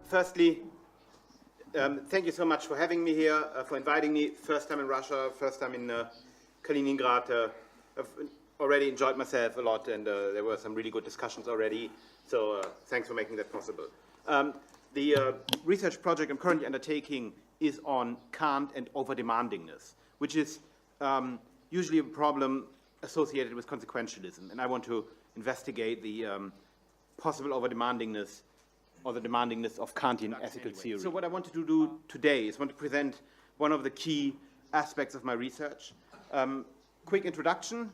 Firstly, thank you so much for having me here, for inviting me. First time in Russia, first time in Kaliningrad. I've already enjoyed myself a lot, and there were some really good discussions already. So thanks for making that possible. The research project I'm currently undertaking is on Kant and over-demandingness, which is usually a problem associated with consequentialism. And I want to investigate the possible over-demandingness or the demandingness of Kantian ethical theory. So what I want to do today is want to present one of the key aspects of my research. Quick introduction,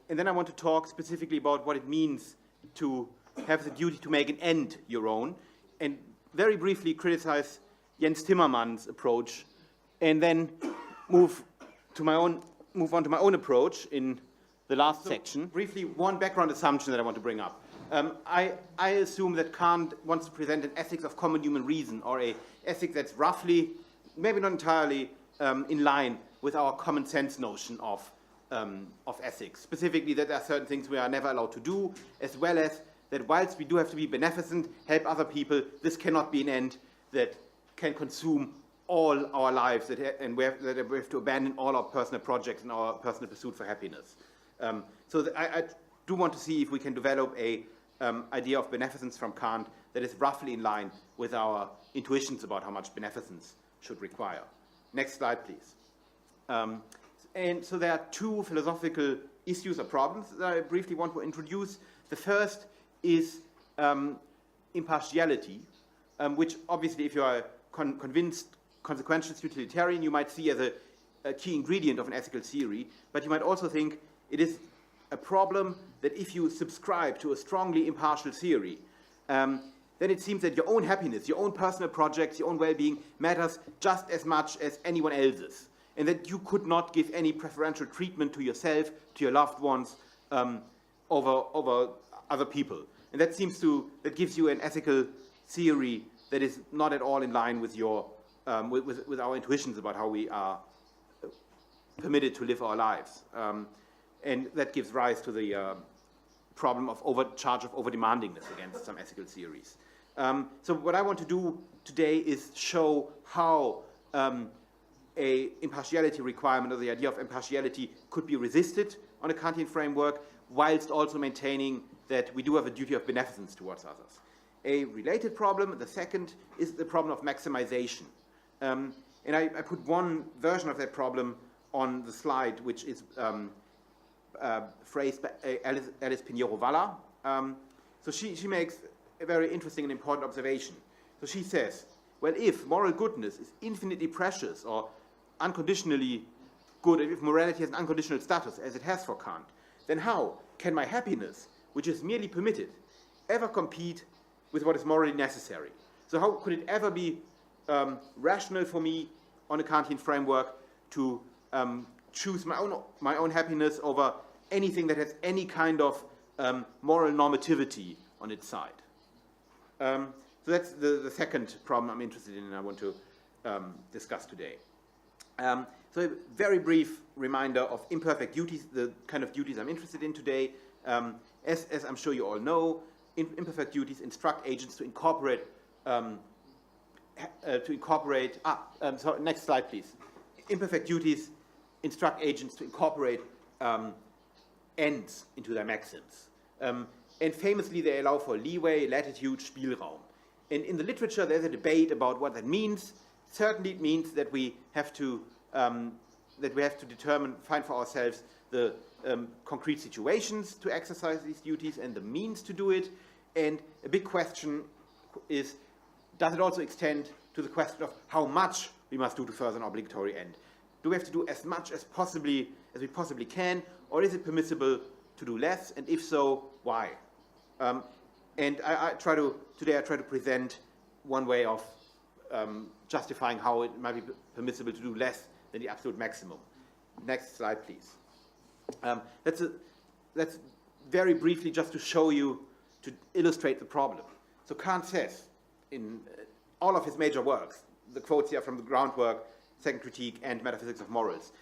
and then I want to talk specifically about what it means to have the duty to make an end your own, and very briefly criticize Jens Timmermann's approach, and then move on to my own approach in the last section. Briefly, one background assumption that I want to bring up. I assume that Kant wants to present an ethics of common human reason, or a ethic that's roughly, maybe not entirely, in line with our common sense notion of ethics. Specifically, that there are certain things we are never allowed to do, as well as that whilst we do have to be beneficent, help other people, this cannot be an end that can consume all our lives, and we have to abandon all our personal projects and our personal pursuit for happiness. So I do want to see if we can develop a idea of beneficence from Kant that is roughly in line with our intuitions about how much beneficence should require. Next slide, please. And so there are two philosophical issues or problems that I briefly want to introduce. The first is impartiality, which obviously if you are convinced consequentialist utilitarian, you might see as a key ingredient of an ethical theory, but you might also think it is a problem that if you subscribe to a strongly impartial theory, then it seems that your own happiness, your own personal projects, your own well-being matters just as much as anyone else's, and that you could not give any preferential treatment to yourself, to your loved ones, over other people. And that gives you an ethical theory that is not at all in line with your with our intuitions about how we are permitted to live our lives. And that gives rise to the problem of overcharge of over-demandingness against some ethical theories. So what I want to do today is show how a impartiality requirement, or the idea of impartiality, could be resisted on a Kantian framework, whilst also maintaining that we do have a duty of beneficence towards others. A related problem, the second, is the problem of maximization. And I put one version of that problem on the slide, which is phrased by Alice Pinheiro-Valla. So she makes a very interesting and important observation. So she says, well, if moral goodness is infinitely precious or unconditionally good, if morality has an unconditional status, as it has for Kant, then how can my happiness, which is merely permitted, ever compete with what is morally necessary? So how could it ever be rational for me on a Kantian framework to choose my own happiness over anything that has any kind of moral normativity on its side? So that's the second problem I'm interested in and I want to discuss today. So a very brief reminder of imperfect duties, the kind of duties I'm interested in today. As I'm sure you all know, imperfect duties instruct agents to incorporate, so next slide, please. Imperfect duties instruct agents to incorporate ends into their maxims. And famously, they allow for leeway, latitude, Spielraum. And in the literature, there's a debate about what that means. Certainly, it means that we have to find for ourselves the concrete situations to exercise these duties and the means to do it. And a big question is, does it also extend to the question of how much we must do to further an obligatory end? Do we have to do as much as we possibly can, or is it permissible to do less? And if so, why? And today I try to present one way of justifying how it might be permissible to do less than the absolute maximum. Next slide, please. That's very briefly just to show you, to illustrate the problem. So Kant says in all of his major works, the quotes here from the Groundwork, Second Critique, and Metaphysics of Morals,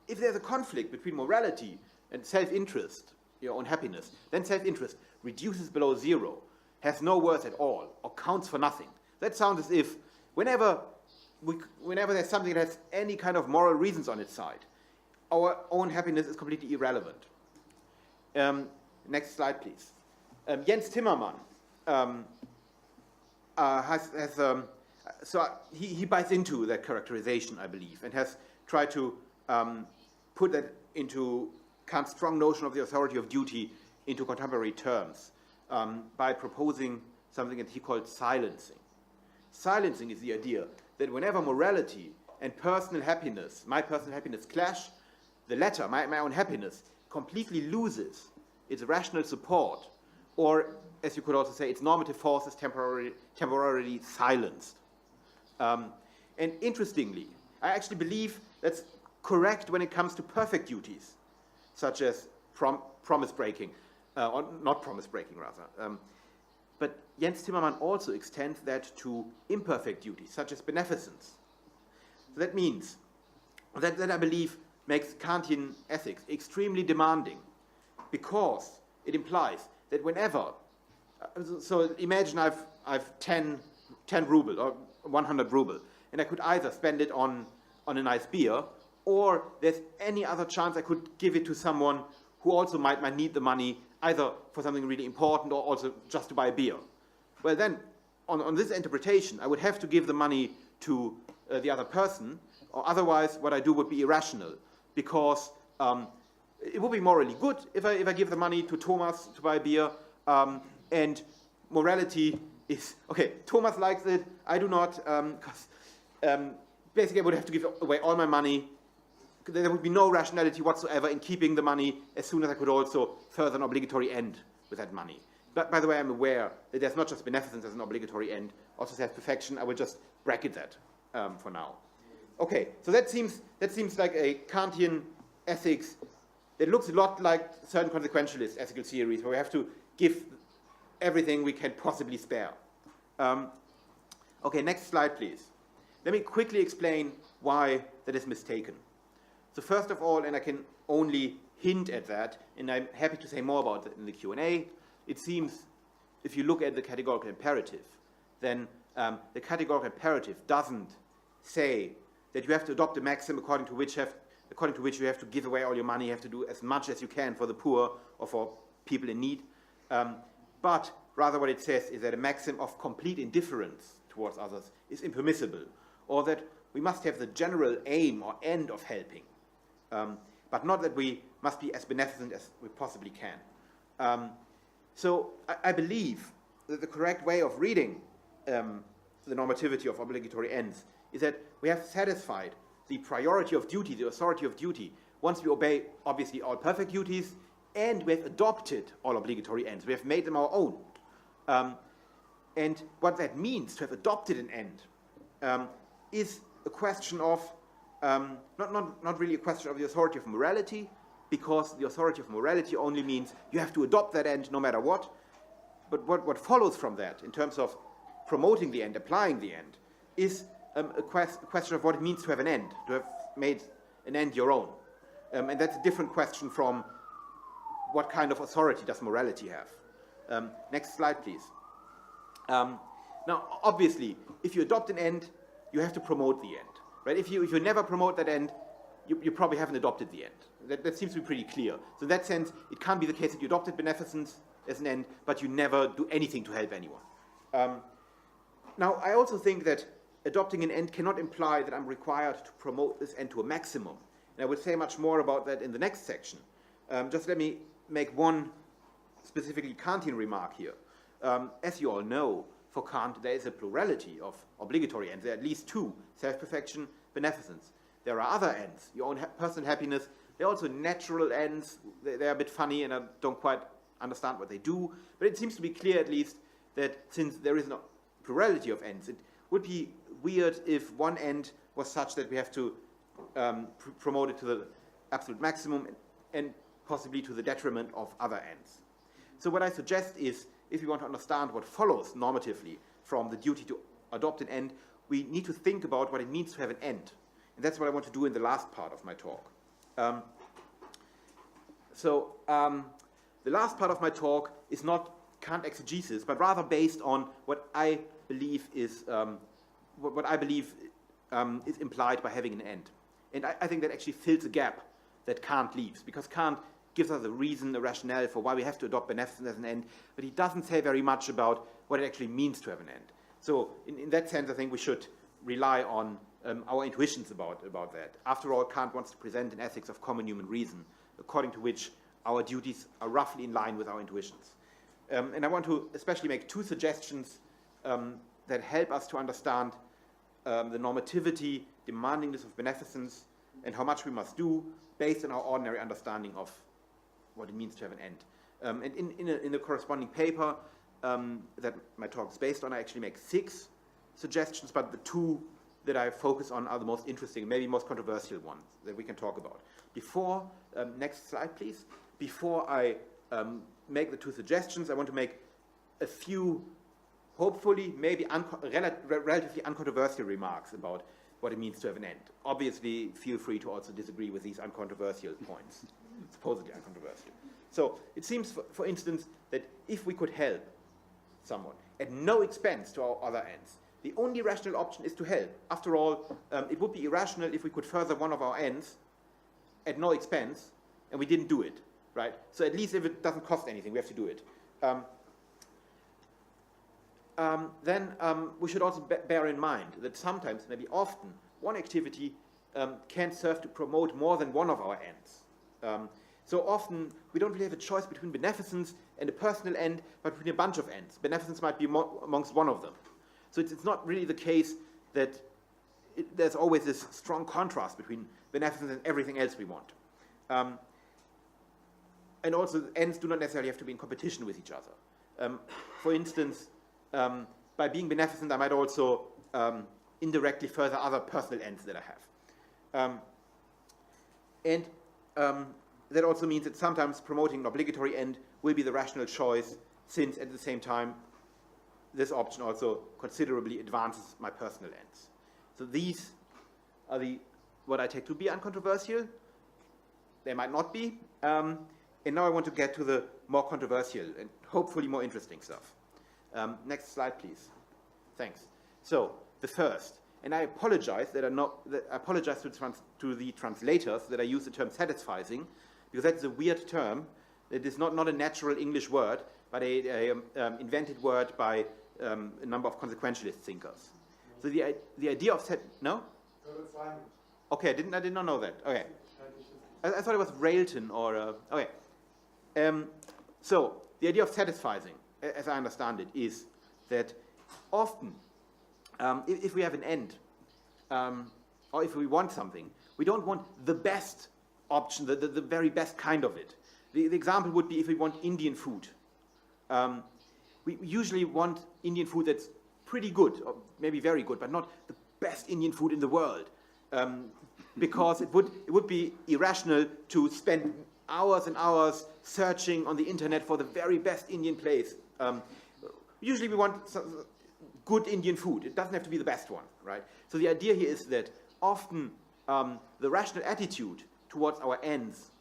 if there's a conflict between morality and self-interest, your own happiness, then self-interest reduces below zero, has no worth at all, or counts for nothing. That sounds as if whenever there's something that has any kind of moral reasons on its side, our own happiness is completely irrelevant. Next slide, please. Jens Timmermann he buys into that characterization, I believe, and has tried to put that into Kant's strong notion of the authority of duty into contemporary terms by proposing something that he called silencing. Silencing is the idea that whenever morality and personal happiness, my personal happiness, clash, the latter, my own happiness, completely loses its rational support, or, as you could also say, its normative force is temporarily silenced. And interestingly, I actually believe that's correct when it comes to perfect duties, such as promise breaking, or not promise breaking, rather. But Jens Timmermann also extends that to imperfect duties, such as beneficence. So that means that I believe makes Kantian ethics extremely demanding, because it implies that whenever, so imagine I've 10 ruble or 100 ruble, and I could either spend it on a nice beer, or there's any other chance I could give it to someone who also might need the money, either for something really important or also just to buy a beer. Well then, on this interpretation, I would have to give the money to the other person, or otherwise what I do would be irrational, because it would be morally good if I give the money to Thomas to buy a beer, and morality is, okay, Thomas likes it, I do not, because basically I would have to give away all my money. There would be no rationality whatsoever in keeping the money, as soon as I could also further an obligatory end with that money. But by the way, I'm aware that there's not just beneficence as an obligatory end, also self-perfection. I will just bracket that for now. Okay, so that seems like a Kantian ethics that looks a lot like certain consequentialist ethical theories, where we have to give everything we can possibly spare. Okay, next slide, please. Let me quickly explain why that is mistaken. So first of all, and I can only hint at that, and I'm happy to say more about that in the Q&A, it seems, if you look at the categorical imperative, then the categorical imperative doesn't say that you have to adopt a maxim according to which you have to give away all your money, you have to do as much as you can for the poor or for people in need. But rather what it says is that a maxim of complete indifference towards others is impermissible, or that we must have the general aim or end of helping, but not that we must be as beneficent as we possibly can. So I believe that the correct way of reading the normativity of obligatory ends is that we have satisfied the priority of duty, the authority of duty, once we obey, obviously, all perfect duties, and we have adopted all obligatory ends. We have made them our own. And what that means, to have adopted an end, is a question of, not really a question of the authority of morality, because the authority of morality only means you have to adopt that end no matter what. But what follows from that, in terms of promoting the end, applying the end, is a question of what it means to have an end, to have made an end your own. And that's a different question from what kind of authority does morality have. Next slide, please. Now, obviously, if you adopt an end, you have to promote the end. Right? If you never promote that end, you probably haven't adopted the end. That seems to be pretty clear. So in that sense, it can't be the case that you adopted beneficence as an end, but you never do anything to help anyone. Now, I also think that adopting an end cannot imply that I'm required to promote this end to a maximum. And I will say much more about that in the next section. Just let me make one specifically Kantian remark here. As you all know, for Kant, there is a plurality of obligatory ends. There are at least two: self-perfection, beneficence. There are other ends, your own personal happiness. There are also natural ends. They're a bit funny, and I don't quite understand what they do. But it seems to be clear, at least, that since there is no plurality of ends, it would be weird if one end was such that we have to promote it to the absolute maximum and possibly to the detriment of other ends. So what I suggest is, if we want to understand what follows normatively from the duty to adopt an end, we need to think about what it means to have an end. And that's what I want to do in the last part of my talk. The last part of my talk is not Kant exegesis, but rather based on what I believe is what I believe is implied by having an end. And I think that actually fills a gap that Kant leaves, because Kant gives us a reason, a rationale for why we have to adopt beneficence as an end, but he doesn't say very much about what it actually means to have an end. So in that sense, I think we should rely on our intuitions about that. After all, Kant wants to present an ethics of common human reason, according to which our duties are roughly in line with our intuitions. And I want to especially make two suggestions that help us to understand the normativity, demandingness of beneficence, and how much we must do based on our ordinary understanding of what it means to have an end. And in the corresponding paper that my talk is based on, I actually make 6 suggestions, but the 2 that I focus on are the most interesting, maybe most controversial ones that we can talk about. Before, next slide please, before I make the 2 suggestions, I want to make a few, hopefully, maybe relatively uncontroversial remarks about what it means to have an end. Obviously, feel free to also disagree with these uncontroversial points, supposedly uncontroversial. So it seems, for instance, that if we could help someone at no expense to our other ends, the only rational option is to help. After all, it would be irrational if we could further one of our ends at no expense and we didn't do it, right? So at least if it doesn't cost anything, we have to do it. Then we should also bear in mind that sometimes, maybe often, one activity can serve to promote more than one of our ends. So often, we don't really have a choice between beneficence and a personal end, but between a bunch of ends. Beneficence might be amongst one of them. So it's not really the case that there's always this strong contrast between beneficence and everything else we want. And also, ends do not necessarily have to be in competition with each other. For instance, by being beneficent, I might also indirectly further other personal ends that I have. That also means that sometimes promoting an obligatory end will be the rational choice, since at the same time, this option also considerably advances my personal ends. So these are what I take to be uncontroversial. They might not be. And now I want to get to the more controversial and hopefully more interesting stuff. Next slide, please. Thanks. So the first, and I apologize I apologize to the translators that I use the term satisficing, because that's a weird term. It is not a natural English word, but a invented word by a number of consequentialist thinkers. So the idea of no? Okay, I did not know that. Okay, I thought it was Railton or okay. So the idea of satisficing, as I understand it, is that often, if we have an end, or if we want something, we don't want the best option, the very best kind of it. The example would be if we want Indian food. We usually want Indian food that's pretty good, or maybe very good, but not the best Indian food in the world, because it would be irrational to spend hours and hours searching on the internet for the very best Indian place. Usually we want good Indian food. It doesn't have to be the best one, right? So the idea here is that often the rational attitude towards our ends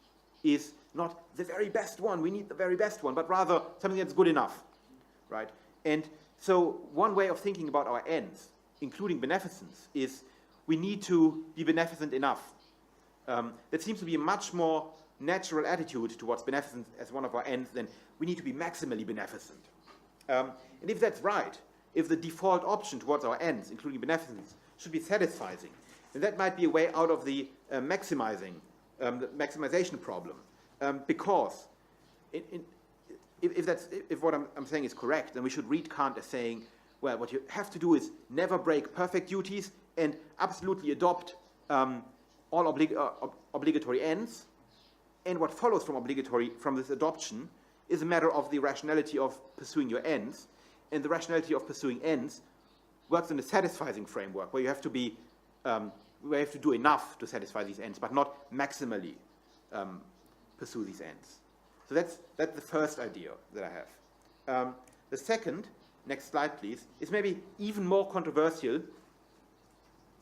is not the very best one, we need the very best one, but rather something that's good enough, right? And so one way of thinking about our ends, including beneficence, is we need to be beneficent enough. That seems to be a much more natural attitude towards beneficence as one of our ends than we need to be maximally beneficent. And if that's right, if the default option towards our ends, including beneficence, should be satisficing, then that might be a way out of the the maximization problem. Because if what I'm saying is correct, then we should read Kant as saying, well, what you have to do is never break perfect duties and absolutely adopt all obligatory ends. And what follows from this adoption is a matter of the rationality of pursuing your ends. And the rationality of pursuing ends works in a satisficing framework where you have to be, where you have to do enough to satisfy these ends, but not maximally pursue these ends. So that's the first idea that I have. The second, next slide please, is maybe even more controversial,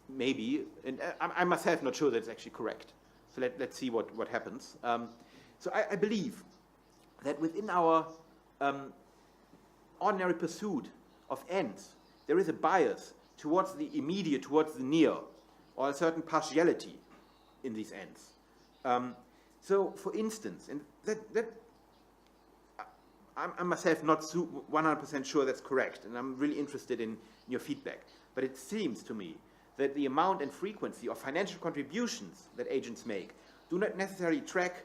maybe, and I'm myself not sure that it's actually correct. So let's see what happens. So I believe that within our ordinary pursuit of ends, there is a bias towards the immediate, towards the near, or a certain partiality in these ends. So, for instance, and I'm myself not 100% sure that's correct, and I'm really interested in your feedback, but it seems to me that the amount and frequency of financial contributions that agents make do not necessarily track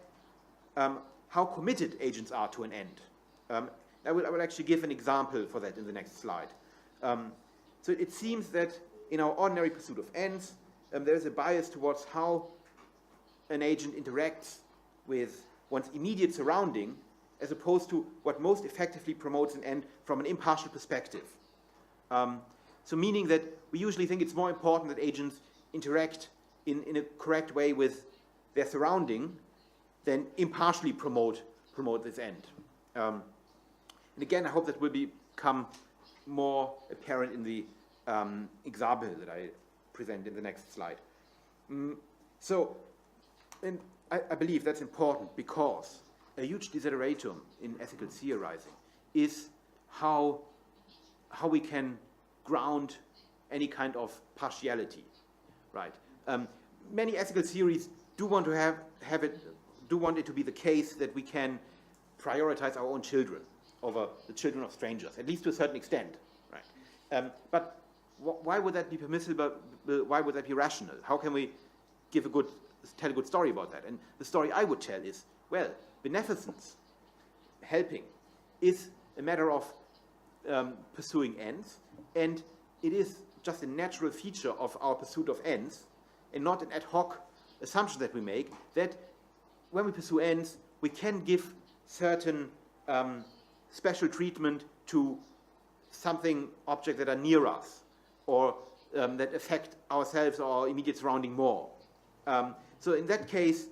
how committed agents are to an end. I will actually give an example for that in the next slide. So it seems that in our ordinary pursuit of ends, there is a bias towards how an agent interacts with one's immediate surrounding, as opposed to what most effectively promotes an end from an impartial perspective. So meaning that we usually think it's more important that agents interact in a correct way with their surrounding than impartially promote this end. And again, I hope that will become more apparent in the example that I present in the next slide. So, and I believe that's important because a huge desideratum in ethical theorizing is how we can ground any kind of partiality, right? Many ethical theories do want to have it to be the case that we can prioritize our own children over the children of strangers, at least to a certain extent, right? But why would that be permissible? Why would that be rational? How can we tell a good story about that? And the story I would tell is, well, beneficence, helping, is a matter of pursuing ends, and it is just a natural feature of our pursuit of ends, and not an ad hoc assumption that we make, that when we pursue ends, we can give certain special treatment to objects that are near us, or that affect ourselves or our immediate surrounding more. So in that case,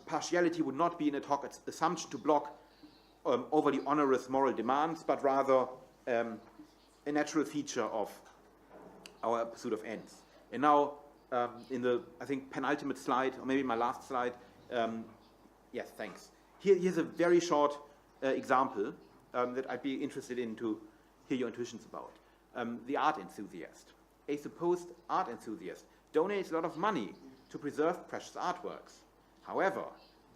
partiality would not be an ad hoc assumption to block overly onerous moral demands, but rather a natural feature of our pursuit of ends. And now, in the, I think, penultimate slide, or maybe my last slide, yes, thanks. Here's a very short example that I'd be interested in to hear your intuitions about. The art enthusiast. A supposed art enthusiast donates a lot of money to preserve precious artworks. However,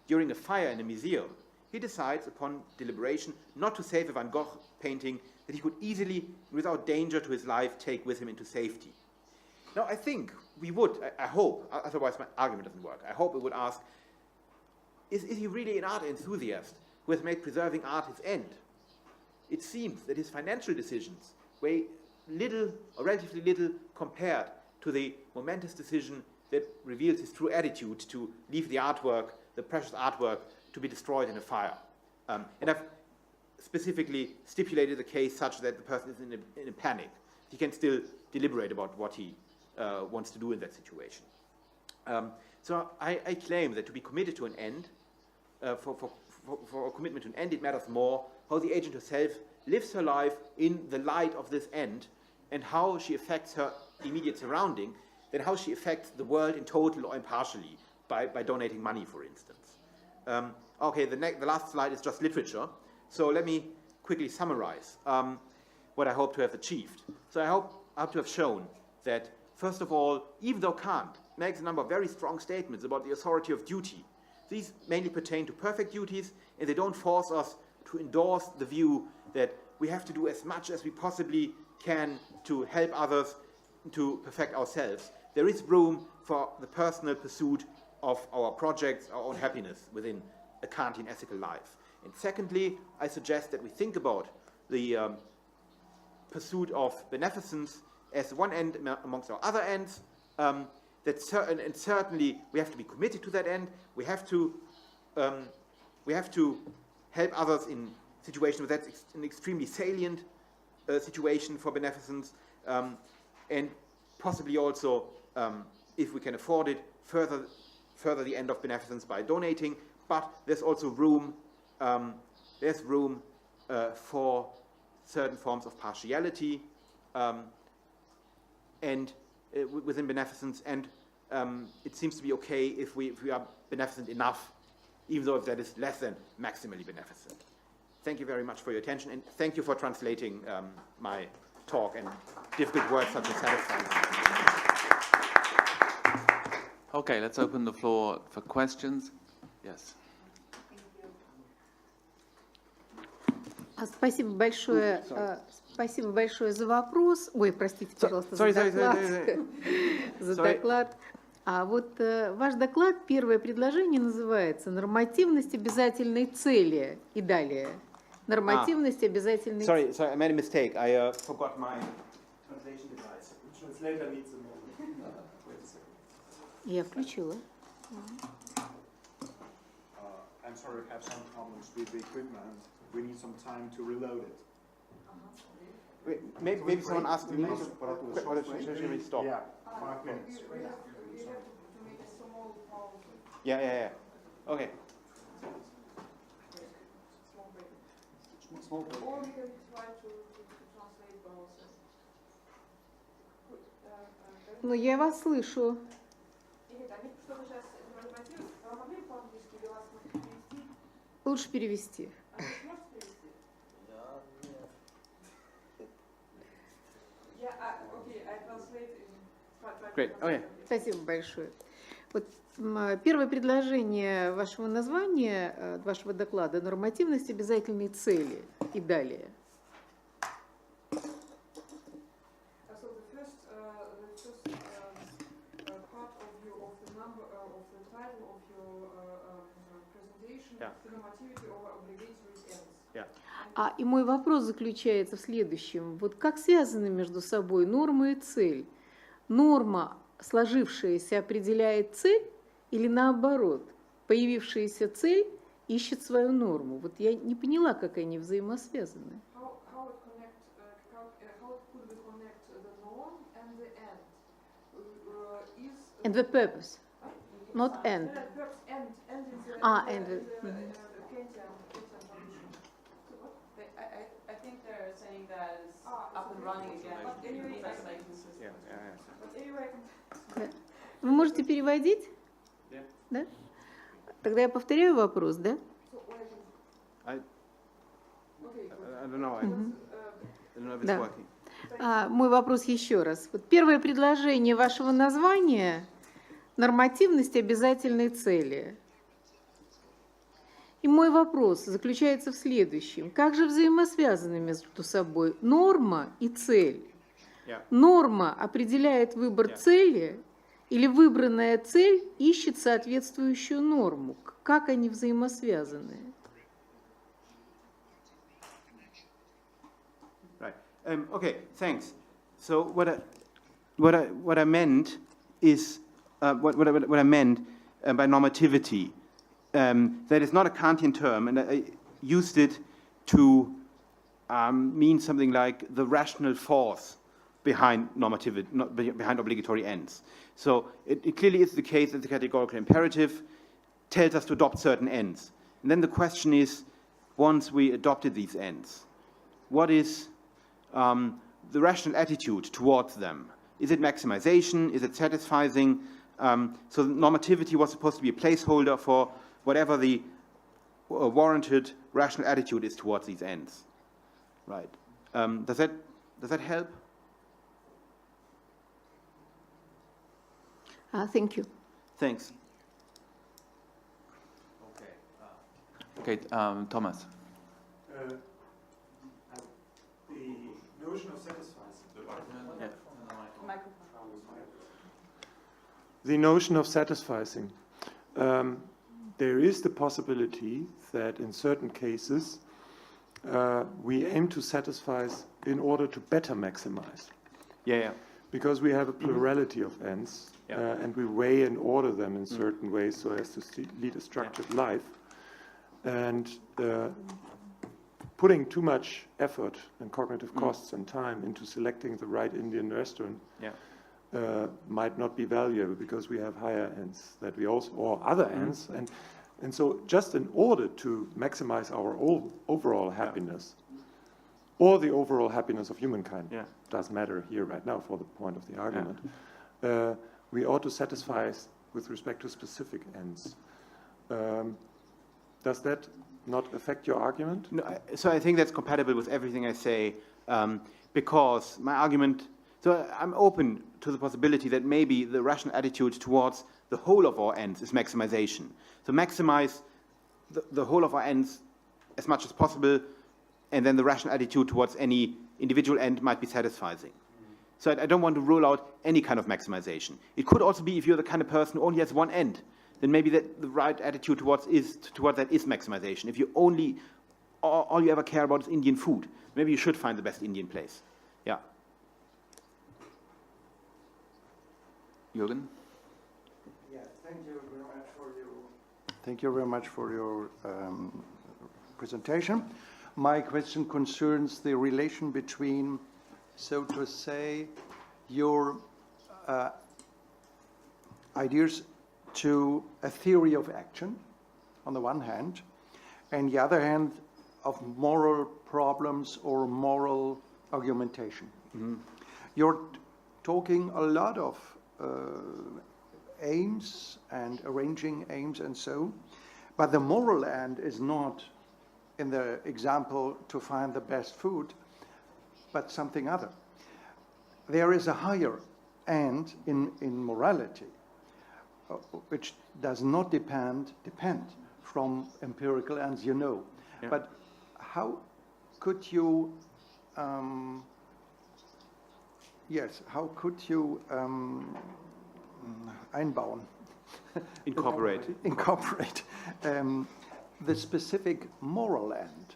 during a fire in a museum, he decides upon deliberation not to save a Van Gogh painting that he could easily, without danger to his life, take with him into safety. Now, I think we would, I hope, otherwise my argument doesn't work, I hope we would ask, is he really an art enthusiast who has made preserving art his end? It seems that his financial decisions weigh little, or relatively little, compared to the momentous decision that reveals his true attitude to leave the artwork, the precious artwork, to be destroyed in a fire. And I've specifically stipulated the case such that the person is in a panic. He can still deliberate about what he wants to do in that situation. So I claim that to be committed to an end, for a commitment to an end, it matters more how the agent herself lives her life in the light of this end, and how she affects her immediate surrounding, than how she affects the world in total or impartially by donating money, for instance. Okay, the last slide is just literature. So let me quickly summarize what I hope to have achieved. So I hope to have shown that, first of all, even though Kant makes a number of very strong statements about the authority of duty, these mainly pertain to perfect duties, and they don't force us to endorse the view that we have to do as much as we possibly can to help others, to perfect ourselves. There is room for the personal pursuit of our projects, our own happiness within a Kantian ethical life. And secondly, I suggest that we think about the pursuit of beneficence as one end amongst our other ends, and certainly we have to be committed to that end. We have to help others in situations where that's an extremely salient situation for beneficence, and possibly also, if we can afford it, further the end of beneficence by donating. But there's also room. There's room for certain forms of partiality and within beneficence, and it seems to be okay if we are beneficent enough, even though if that is less than maximally beneficent. Thank you very much for your attention, and thank you for translating my talk and difficult words such as satisfying. Okay, let's open the floor for questions. Yes. Спасибо большое за вопрос. Ой, простите, пожалуйста, за доклад. А вот ваш доклад, первое предложение называется «Нормативность обязательной цели» и далее. Нормативность обязательной цели. Sorry, I made a mistake. I forgot my translation device. Translator needs a moment. Wait a second. Я включила. I'm sorry, we have some problems with the equipment. We need some time to reload it. Wait, maybe someone asked me, or should we stop? Yeah, 5 minutes. Yeah. Okay. Small break. Or we can try to translate by ourselves. Ну, я вас слышу. Они что-то сейчас демонстрируют. Вы могли по-английски или вас перевести? Лучше перевести. А вы сможете перевести? Okay, I translate in... Great, okay. Спасибо большое. Вот первое предложение вашего названия, вашего доклада «Нормативность обязательной цели» и далее. So the first part of the title of your presentation, Normativity over Obligatory ends. И мой вопрос заключается в следующем. Вот как связаны между собой норма и цель? Норма, сложившаяся, определяет цель или наоборот? Появившаяся цель ищет свою норму. Вот я не поняла, как они взаимосвязаны. How could we connect the norm and the end? And the purpose, not end. End is the End. Kantian position. I think they're saying that it's up and running again. But anyway, Вы можете переводить? Да? Тогда я повторяю вопрос, да? I don't know. I don't know if it's Да. working. Мой вопрос еще раз. Вот первое предложение вашего названия – нормативность обязательной цели. И мой вопрос заключается в следующем. Как же взаимосвязаны между собой норма и цель? Норма определяет выбор цели, или выбранная цель ищет соответствующую норму? Как они взаимосвязаны? Right. Okay. Thanks. So what I meant is what I meant by normativity. That is not a Kantian term, and I used it to mean something like the rational force behind normativity, behind obligatory ends. So it clearly is the case that the categorical imperative tells us to adopt certain ends. And then the question is, once we adopted these ends, what is the rational attitude towards them? Is it maximization? Is it satisfying? So normativity was supposed to be a placeholder for whatever the warranted rational attitude is towards these ends. Right. Does that help? Thank you. Thanks. Okay, Thomas. The notion of satisfying. The notion of satisfying. There is the possibility that in certain cases we aim to satisfy in order to better maximize. Yeah. Because we have a plurality of ends, and we weigh and order them in certain ways so as to lead a structured life. And putting too much effort and cognitive costs and time into selecting the right Indian restaurant might not be valuable because we have higher ends that we also, or other ends. And so just in order to maximize our overall happiness, or the overall happiness of humankind, does matter here right now for the point of the argument, we ought to satisfy with respect to specific ends. Does that not affect your argument? No, so I think that's compatible with everything I say, because my argument So I'm open to the possibility that maybe the Russian attitude towards the whole of our ends is maximization. So maximize the whole of our ends as much as possible, and then the Russian attitude towards any individual end might be satisfying. So I don't want to rule out any kind of maximization. It could also be if you're the kind of person who only has one end, then maybe the right attitude towards that is maximization. If you only, all you ever care about is Indian food, maybe you should find the best Indian place. Yeah. Jürgen? Yes, thank you very much for your presentation. My question concerns the relation between, so to say, your ideas to a theory of action, on the one hand, and the other hand, of moral problems or moral argumentation. Mm-hmm. You're talking a lot of aims and arranging aims and so, but the moral end is not, in the example, to find the best food, but something other. There is a higher end in morality, which does not depend from empirical ends, you know. Yeah. But how could you, einbauen? Incorporate the specific moral end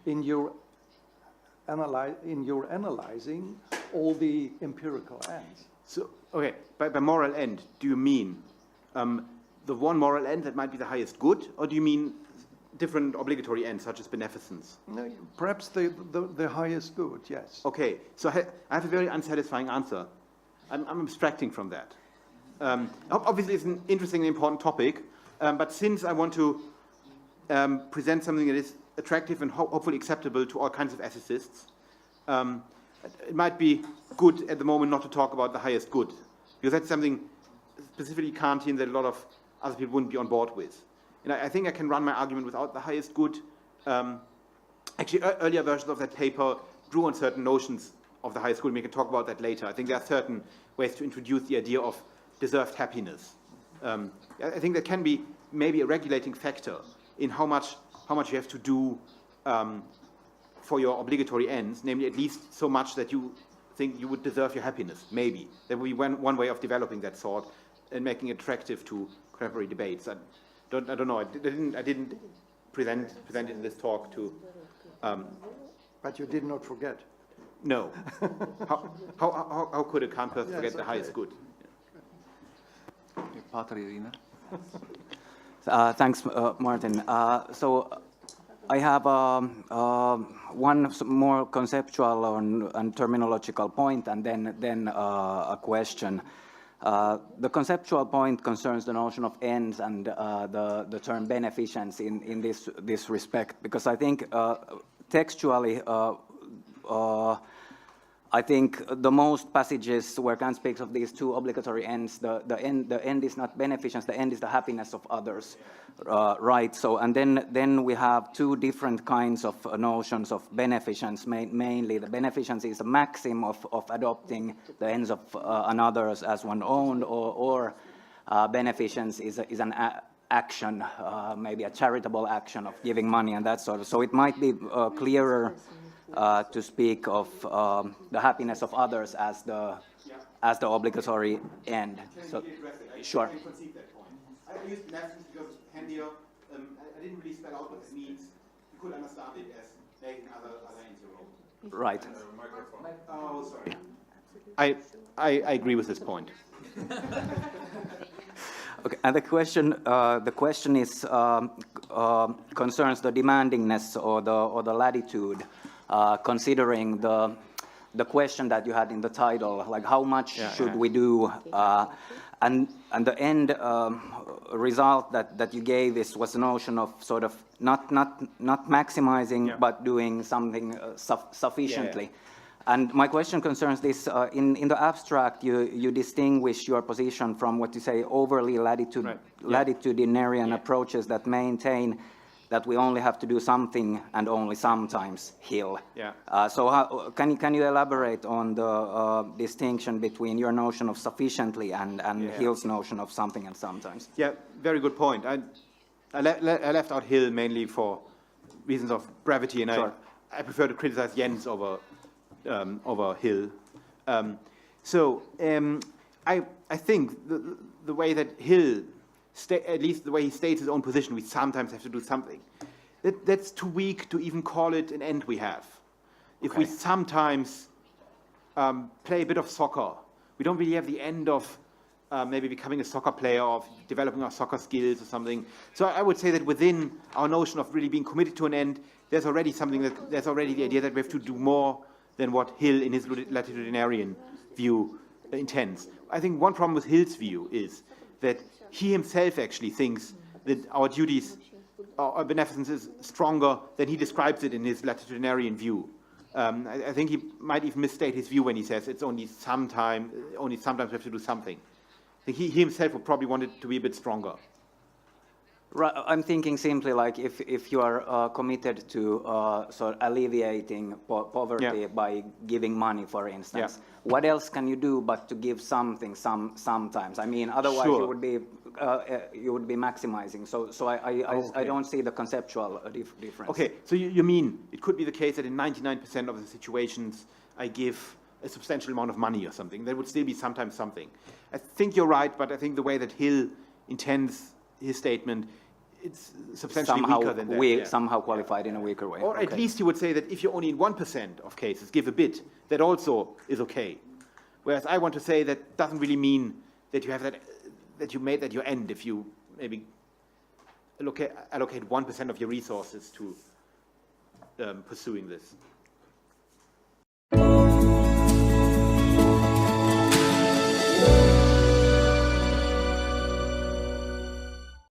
in your analyzing all the empirical ends. So, okay, by moral end, do you mean the one moral end that might be the highest good, or do you mean different obligatory ends, such as beneficence? No, perhaps the highest good, yes. Okay, so I have a very unsatisfying answer. I'm abstracting from that. Obviously, it's an interesting and important topic, but since I want to present something that is attractive and hopefully acceptable to all kinds of ethicists, it might be good at the moment not to talk about the highest good, because that's something specifically Kantian that a lot of other people wouldn't be on board with. And I think I can run my argument without the highest good. Actually, earlier versions of that paper drew on certain notions of the highest good, and we can talk about that later. I think there are certain ways to introduce the idea of deserved happiness. I think that can be maybe a regulating factor in how much you have to do for your obligatory ends, namely at least so much that you think you would deserve your happiness, maybe. That would be one way of developing that thought and making it attractive to contemporary debates. I don't know. I didn't present it in this talk to. But you did not forget. No. How could a Kant person forget the highest good? Pater Irina. Thanks, Martin. So I have one more conceptual and terminological point, and then a question. The conceptual point concerns the notion of ends and the term beneficence in this respect, because I think textually, I think the most passages where Kant speaks of these two obligatory ends, the end is not beneficence, the end is the happiness of others, right? So, and then we have two different kinds of notions of beneficence. Mainly, the beneficence is a maxim of adopting the ends of another's as one own, or beneficence is an action, maybe a charitable action of giving money and that sort of. So it might be clearer to speak of the happiness of others as the obligatory end. So, sure. I concede that point. I used beneficence because it's handier. I didn't really spell out what it means. You could understand it as making other ends your own. Right. Oh, sorry. I agree with this point. Okay, and the question is concerns the demandingness or the latitude. Considering the question that you had in the title, like how much should we do, and the end result that you gave was the notion of sort of not maximizing, but doing something sufficiently. And my question concerns this. In the abstract, you distinguish your position from what you say overly latitudinarian approaches that maintain that we only have to do something and only sometimes hill. Yeah. So can you elaborate on the distinction between your notion of sufficiently and Hill's notion of something and sometimes? Yeah, very good point. I left out Hill mainly for reasons of brevity, and sure. I prefer to criticize Jens over Hill. I think the way that Hill, at least the way he states his own position, we sometimes have to do something. That's too weak to even call it an end we have. If we sometimes play a bit of soccer, we don't really have the end of maybe becoming a soccer player or developing our soccer skills or something. So I would say that within our notion of really being committed to an end, there's already the idea that we have to do more than what Hill in his latitudinarian view intends. I think one problem with Hill's view is that he himself actually thinks that our duties, our beneficence is stronger than he describes it in his latitudinarian view. I think he might even misstate his view when he says it's only sometimes we have to do something. I think he himself would probably want it to be a bit stronger. Right, I'm thinking simply like if you are committed to sort of alleviating poverty by giving money, for instance, what else can you do but to give something sometimes? I mean, otherwise sure. you would be maximizing. So I don't see the conceptual difference. Okay, so you mean it could be the case that in 99% of the situations I give a substantial amount of money or something. There would still be sometimes something. I think you're right, but I think the way that Hill intends his statement, it's substantially weaker than that. Somehow qualified in a weaker way. Or at least you would say that if you're only in 1% of cases give a bit, that also is okay. Whereas I want to say that doesn't really mean that you have that you made that your end if you maybe allocate 1% of your resources to pursuing this.